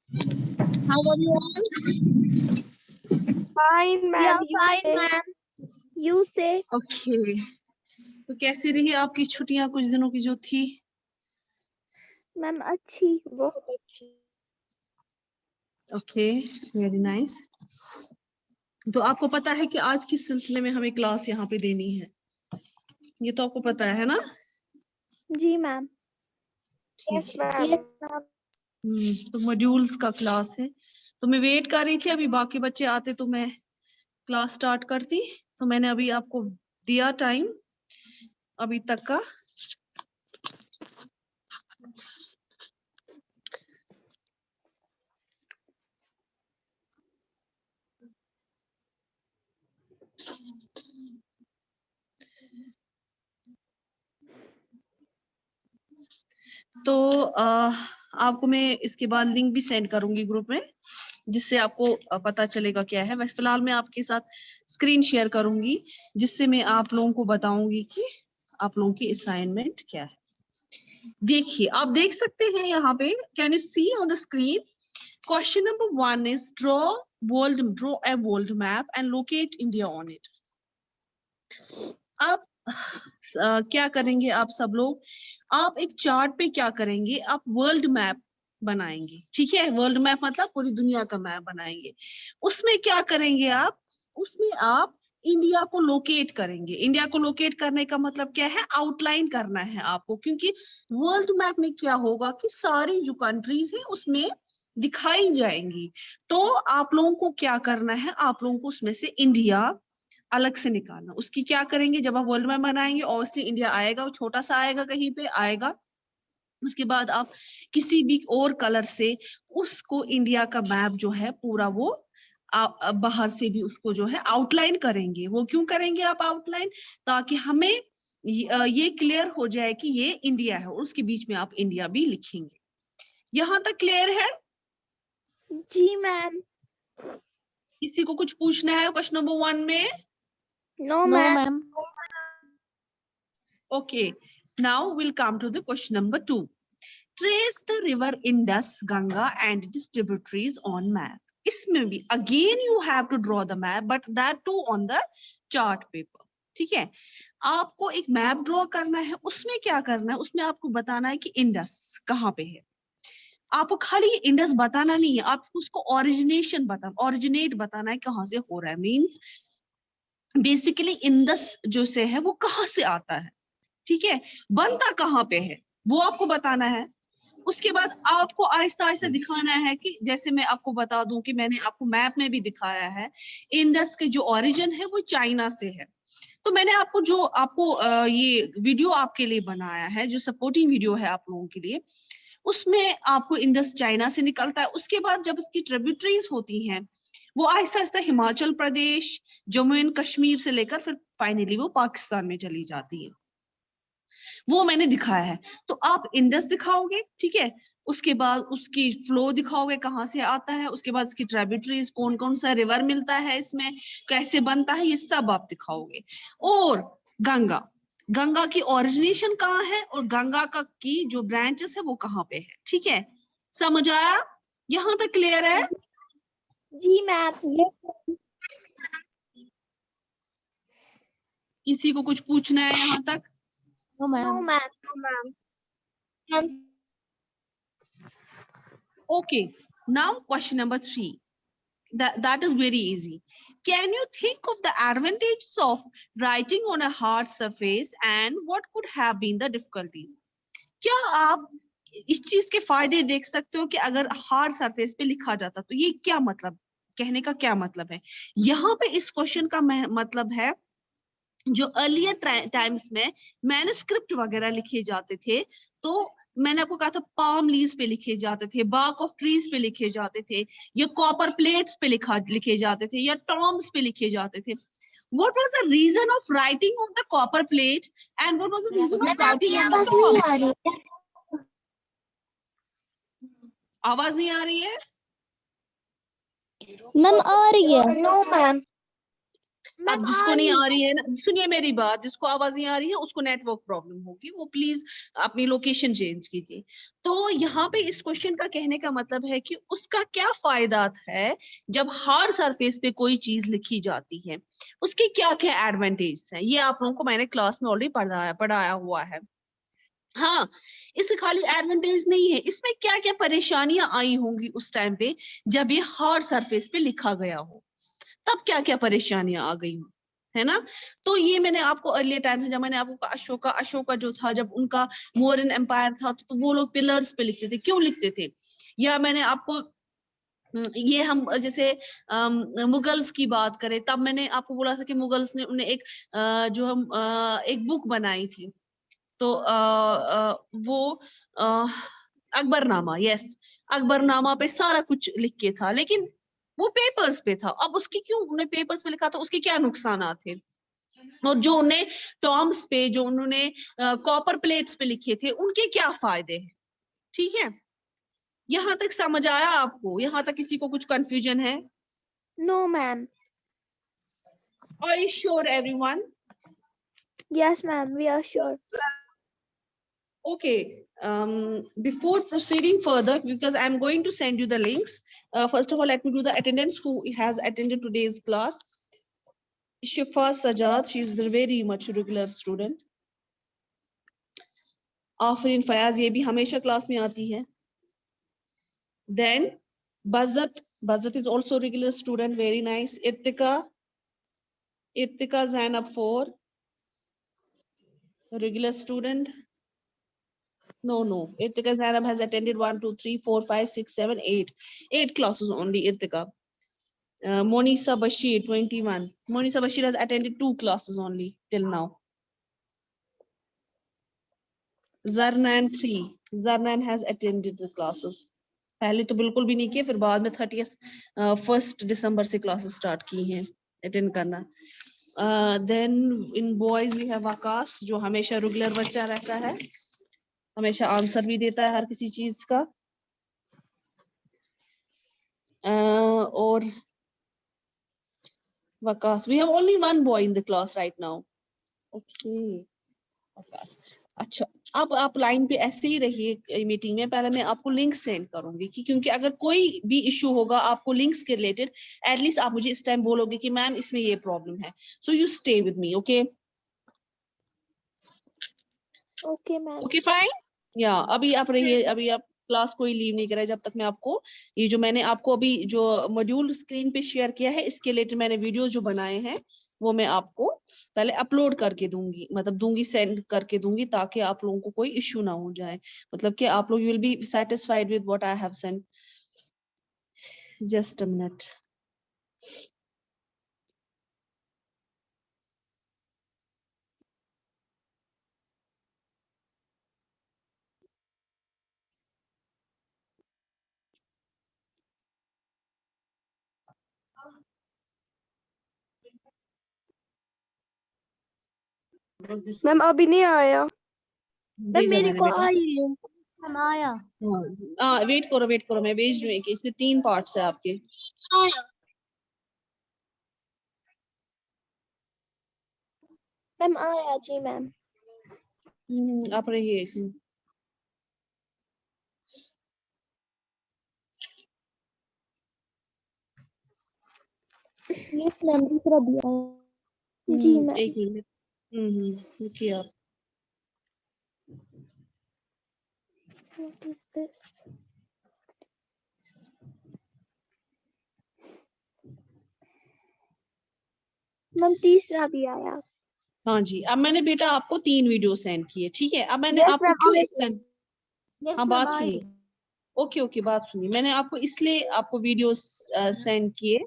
How are you all? Fine, ma'am. Yeah, fine, ma'am. You say? Okay. तो कैसी रही आपकी छुट्टियां कुछ दिनों की जो थी? मैम अच्छी, बहुत अच्छी। Okay, very nice. तो आपको पता है कि आज किस सिलसिले में हमें क्लास यहाँ पे देनी है? ये तो आपको पता है ना? जी मैम। ठीक है। Yes ma'am. तो मॉड्यूल्स का क्लास है। तो मैं वेट कर रही थी अभी बाकी बच्चे आते तो मैं क्लास स्टार्ट करती। तो मैंने अभी आपको दिया टाइम अभी तक का। तो आपको मैं इसके बाद लिंक भी सेंड करूंगी ग्रुप में, जिससे आपको पता चलेगा क्या है। वैसे फिलहाल मैं आपके साथ स्क्रीन शेयर करूंगी, जिससे मैं आप लोगों को बताऊंगी कि आप लोगों की असाइनमेंट क्या है। देखिए, आप देख सकते हैं यहाँ पे, can you see on the screen? Question number 1 is draw a world map and locate India on it. अब क्या करेंगे आप सब लोग? आप एक चार्ट पे क्या करेंगे? आप वर्ल्ड मैप बनाएंगे, ठीक है? वर्ल्ड मैप मतलब पूरी दुनिया का मैप बनाएंगे। उसमें क्या करेंगे आप? उसमें आप इंडिया को लोकेट करेंगे। इंडिया को लोकेट करने का मतलब क्या है? आउटलाइन करना है आपको, क्योंकि वर्ल्ड मैप में क्या होगा कि सारी जो कंट्रीज है उसमें दिखाई जाएंगी। तो आप लोगों को क्या करना है? आप लोगों को उसमें से इंडिया अलग से निकालना। उसकी क्या करेंगे? जब आप वर्ल्ड मैप बनाएंगे ऑब्वियसली इंडिया आएगा, वो छोटा सा आएगा, कहीं पे आएगा। उसके बाद आप किसी भी और कलर से उसको इंडिया का मैप जो है पूरा वो बाहर से भी उसको जो है आउटलाइन करेंगे। वो क्यों करेंगे आप आउटलाइन? ताकि हमें ये क्लियर हो जाए कि ये इंडिया है, और उसके बीच में आप इंडिया भी लिखेंगे। यहां तक क्लियर है? जी मैम। किसी को कुछ पूछना है क्वेश्चन नंबर 1 में? No ma'am. Okay, now we'll come to the question number 2. Trace the river Indus, Ganga and its tributaries on map. इसमें भी again you have to draw the map, but that too on the chart paper. ठीक है? आपको एक map draw करना है। उसमें क्या करना है? उसमें आपको बताना है कि इंडस कहाँ पे है। आपको खाली इंडस बताना नहीं है, आपको उसको ओरिजिनेट बताना है, कहाँ से हो रहा है। मीन्स बेसिकली इंडस जो से है वो कहाँ से आता है, ठीक है? बनता कहाँ पे है वो आपको बताना है। उसके बाद आपको आहिस्ता आहिस्ता दिखाना है कि जैसे मैं आपको बता दूं कि मैंने आपको मैप में भी दिखाया है, इंडस के जो ओरिजिन है वो चाइना से है। तो मैंने आपको ये वीडियो आपके लिए बनाया है, जो सपोर्टिंग वीडियो है आप लोगों के लिए, उसमें आपको इंडस चाइना से निकलता है। उसके बाद जब इसकी ट्रिब्यूटरीज होती हैं वो आहिस्ता आहिस्ता हिमाचल प्रदेश, जम्मू एंड कश्मीर से लेकर फिर फाइनली वो पाकिस्तान में चली जाती है। वो मैंने दिखाया है। तो आप इंडस दिखाओगे, ठीक है? उसके बाद उसकी फ्लो दिखाओगे कहाँ से आता है, उसके बाद इसकी ट्रिब्यूटरीज, कौन कौन सा रिवर मिलता है इसमें, कैसे बनता है, ये सब आप दिखाओगे। और गंगा, गंगा की ओरिजिनेशन कहाँ है और गंगा का की जो ब्रांचेस है वो कहाँ पे है, ठीक है? समझ आया? यहां तक क्लियर है? जी मैम। किसी को कुछ पूछना है यहां तक? No no ma'am. Ma'am. Okay, now question number 3. That is very easy. Can you think of the advantages of writing on a hard surface and what could have been the difficulties? क्या आप इस चीज के फायदे देख सकते हो कि अगर हार्ड सरफेस पे लिखा जाता तो ये क्या मतलब, कहने का क्या मतलब है? यहाँ पे इस क्वेश्चन का मतलब है, जो अर्लियर टाइम्स में मैन्युस्क्रिप्ट वगैरह लिखे जाते थे, तो मैंने आपको कहा था पाम लीव्स पे लिखे जाते थे, बार्क ऑफ ट्रीज पे लिखे जाते थे, या कॉपर प्लेट्स पे लिखे जाते थे, या टॉम्स पे लिखे जाते थे। What was the reason of writing on the copper plate and what was the reason of writing on the tom? आवाज नहीं आ रही है? मैम आ रही है। No ma'am. मैम अब जिसको आ नहीं रही आ रही है ना, सुनिए मेरी बात, जिसको आवाज नहीं आ रही है उसको नेटवर्क प्रॉब्लम होगी, वो प्लीज अपनी लोकेशन चेंज कीजिए। तो यहाँ पे इस क्वेश्चन का कहने का मतलब है कि उसका क्या फायदा है जब हार्ड सरफेस पे कोई चीज लिखी जाती है, उसके क्या क्या एडवांटेज है, ये आप लोगों को मैंने क्लास में ऑलरेडी पढ़ाया हुआ है। हाँ, इससे खाली एडवांटेज नहीं है, इसमें क्या क्या परेशानियां आई होंगी उस टाइम पे जब ये हार्ड सरफेस पे लिखा गया हो, तब क्या क्या परेशानियां आ गई हो, है ना। तो ये मैंने आपको अर्लियर टाइम से, जब मैंने आपको अशोका जो था, जब उनका मौर्यन एम्पायर था, तो वो लोग पिलर्स पे लिखते थे, क्यों लिखते थे। या मैंने आपको ये हम जैसे मुगल्स की बात करें, तब मैंने आपको बोला था कि मुगल्स ने उन्हें एक जो हम एक बुक बनाई थी, तो वो अकबरनामा, यस, अकबरनामा पे सारा कुछ लिख के था, लेकिन वो पेपर्स पे था। अब उसकी क्यों उन्होंने पेपर्स पे लिखा था, उसके क्या नुकसान थे, और जो उन्हें टॉम्स पे, जो उन्होंने कॉपर प्लेट्स पे लिखे थे, उनके क्या फायदे हैं। ठीक है, यहां तक समझ आया आपको, यहां तक किसी को कुछ कंफ्यूजन है? No ma'am. Are you sure everyone? Yes ma'am, we are sure. Okay, before proceeding further, because I'm going to send you the links. First of all, let me do the attendance who has attended today's class. Shifa Sajad, she is the very much regular student. Afrin Fayaz, ये भी हमेशा class में आती है. Then Bazat is also regular student, very nice. Irtika Zainab 4, regular student. No. Irtika Zainab has attended 1, 2, 3, 4, 5, 6, 7, 8. 8 classes only, Irtika. Monisa Bashir, 21. Monisa Bashir has attended 2 classes only till now. Zarnan 3. Zarnan has attended the classes. पहले तो बिल्कुल भी नहीं किए, फिर बाद में 1 दिसंबर से क्लासेस स्टार्ट की हैं अटेंड करना। Then in boys we have Akash, जो हमेशा रेगुलर बच्चा रहता है, हमेशा आंसर भी देता है हर किसी चीज का। और Vakas, we have only one boy in the class right now. Okay, Vakas. अच्छा, अब आप लाइन पे ऐसे ही रहिए मीटिंग में, पहले मैं आपको लिंक सेंड करूंगी क्योंकि अगर कोई भी इशू होगा आपको लिंक्स के रिलेटेड, एटलीस्ट आप मुझे इस टाइम बोलोगे कि मैम इसमें ये प्रॉब्लम है, so you stay with me, okay? Okay ma'am. Okay fine. या अभी आप रहिए, अभी आप क्लास कोई लीव नहीं करे जब तक मैं आपको ये जो मैंने आपको अभी जो मॉड्यूल स्क्रीन पे शेयर किया है, इसके रिलेटेड मैंने वीडियो जो बनाए हैं वो मैं आपको पहले अपलोड करके दूंगी, मतलब दूंगी, सेंड करके दूंगी, ताकि आप लोगों को कोई इश्यू ना हो जाए, मतलब कि आप लोग will be satisfied with what I have sent. Just a minute. Ma'am अभी नहीं आया। मैम भेजा मेरे मैंने को बेटा। I link. मैम आया। हाँ, वेट करो, मैं भेज रही हूँ कि इसमें 3 पार्ट्स है आपके। मैम आया जी मैम। आप रहिए। यस मैम, दूसरा दिया है। जी मैम। 1 मिनट। रुकिए आप। What is this? मैम तीसरा भी आया। हाँ जी, अब मैंने बेटा आपको 3 वीडियो सेंड किए, ठीक है? अब मैंने यस आपको मैम क्यों आई। एक्सप्लेन, हाँ बात सुनिए, ओके बात सुनिए, मैंने आपको इसलिए आपको वीडियो सेंड किए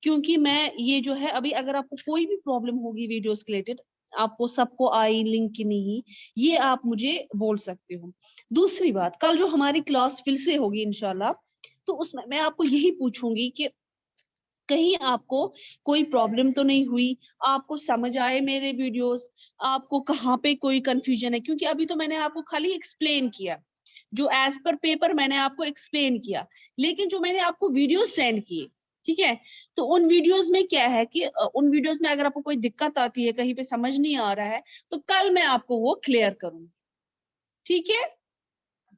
क्योंकि मैं ये जो है, अभी अगर आपको कोई भी प्रॉब्लम होगी वीडियोस रिलेटेड, आपको सबको आई लिंक की नहीं, ये आप मुझे बोल सकते हो। दूसरी बात, कल जो हमारी क्लास फिर से होगी इंशाल्लाह, तो उसमें मैं आपको यही पूछूंगी कि कहीं आपको कोई प्रॉब्लम तो नहीं हुई, आपको समझ आए मेरे वीडियोस, आपको कहाँ पे कोई कंफ्यूजन है, क्योंकि अभी तो मैंने आपको खाली एक्सप्लेन किया, जो एज पर पेपर मैंने आपको एक्सप्लेन किया, लेकिन जो मैंने आपको वीडियो सेंड किए, ठीक है। तो उन वीडियोस में क्या है कि उन वीडियोस में अगर आपको कोई दिक्कत आती है, कहीं पे समझ नहीं आ रहा है, तो कल मैं आपको वो क्लियर करूंगी, ठीक है।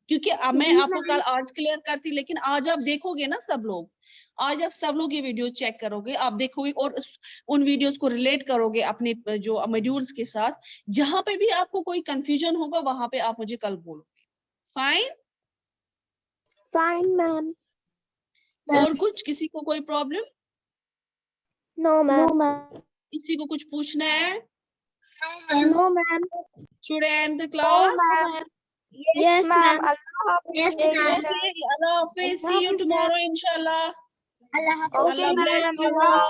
क्योंकि अब मैं जी आपको मैम। कल आज क्लियर करती, लेकिन आज आप देखोगे ना सब लोग, आज आप सब लोग ये वीडियो चेक करोगे, आप देखोगे और उन वीडियोस को रिलेट करोगे अपने जो मॉड्यूल्स के साथ। जहां पे भी आपको कोई कंफ्यूजन होगा वहां पे आप मुझे कल बोलोगे। फाइन। Fine ma'am. और कुछ किसी को कोई प्रॉब्लम, नो मैम। किसी को कुछ पूछना है? No ma'am. Should I end the class? Yes, ma'am, ma'am. अल्लाह हाफिज। Yes, Take ma'am. care. Okay, Allah Hafiz. See you tomorrow, inshallah. Allah Okay, Allah bless ma'am, you. Allah